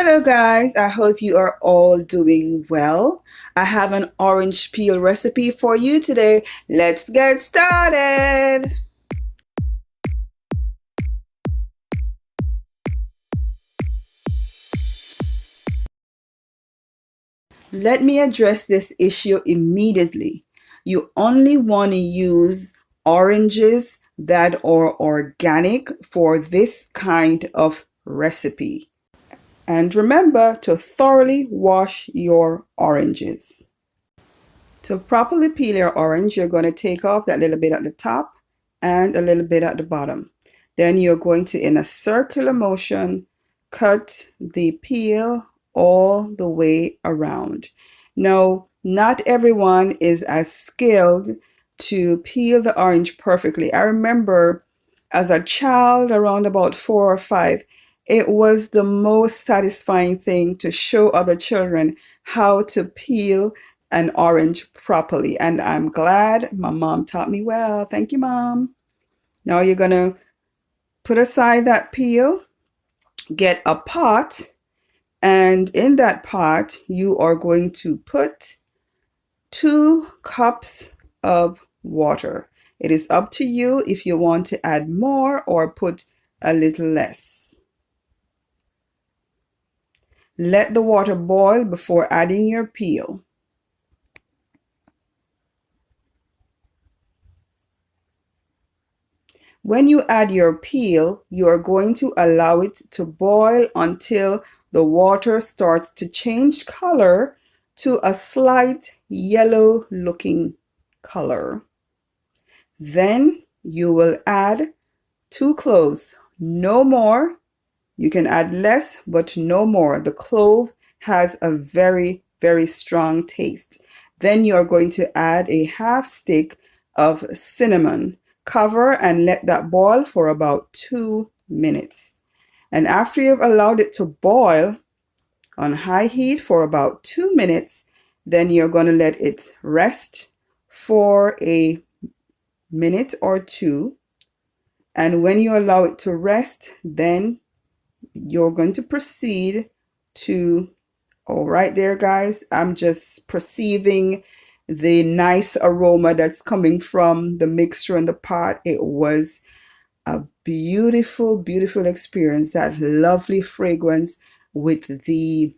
Hello guys, I hope you are all doing well. I have an orange peel recipe for you today. Let's get started. Let me address this issue immediately. You only want to use oranges that are organic for this kind of recipe. And remember to thoroughly wash your oranges. To properly peel your orange, you're going to take off that little bit at the top and a little bit at the bottom. Then you're going to, in a circular motion, cut the peel all the way around. Now, not everyone is as skilled to peel the orange perfectly. I remember as a child, around about 4 or 5, it was the most satisfying thing to show other children how to peel an orange properly. And I'm glad my mom taught me well. Thank you, Mom. Now you're going to put aside that peel, get a pot, and in that pot, you are going to put 2 cups of water. It is up to you if you want to add more or put a little less. Let the water boil before adding your peel. When you add your peel, you are going to allow it to boil until the water starts to change color to a slight yellow looking color. Then you will add 2 cloves, no more. You can add less, but no more. The clove has a very, very strong taste. Then you are going to add a half stick of cinnamon. Cover and let that boil for about 2 minutes. And after you've allowed it to boil on high heat for about 2 minutes, then you're going to let it rest for a minute or 2. And when you allow it to rest, then you're going to proceed to, all right there guys, I'm just perceiving the nice aroma that's coming from the mixture in the pot. It was a beautiful, beautiful experience. That lovely fragrance with the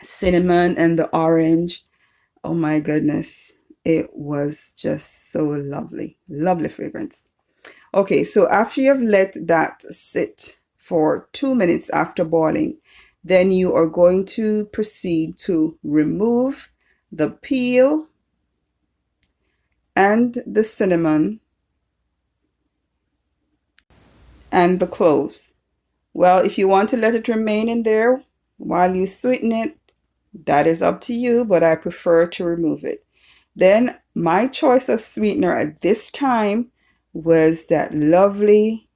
cinnamon and the orange. Oh my goodness. It was just so lovely. Lovely fragrance. Okay, so after you've let that sit for 2 minutes after boiling, then you are going to proceed to remove the peel and the cinnamon and the cloves. Well, if you want to let it remain in there while you sweeten it, that is up to you, but I prefer to remove it. Then my choice of sweetener at this time was that lovely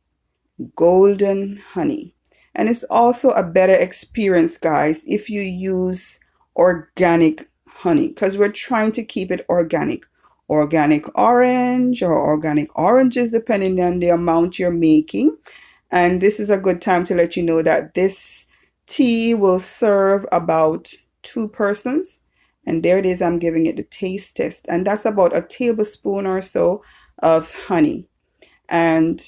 golden honey. And it's also a better experience, guys, if you use organic honey, because we're trying to keep it organic. Organic orange or organic oranges, depending on the amount you're making. And this is a good time to let you know that this tea will serve about 2 persons. And there it is, I'm giving it the taste test. And that's about a tablespoon or so of honey. And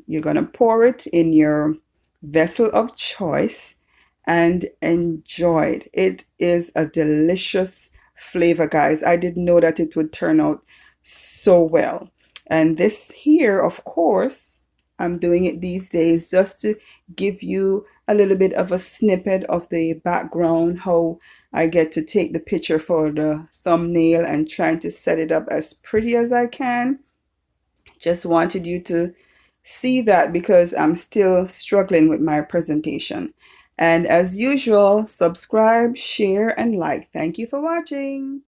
you're going to pour it in your vessel of choice and enjoy it. It is a delicious flavor, guys. I didn't know that it would turn out so well. And this here, of course, I'm doing it these days just to give you a little bit of a snippet of the background, how I get to take the picture for the thumbnail and trying to set it up as pretty as I can. Just wanted you to see that because I'm still struggling with my presentation. And as usual, subscribe, share, and like. Thank you for watching.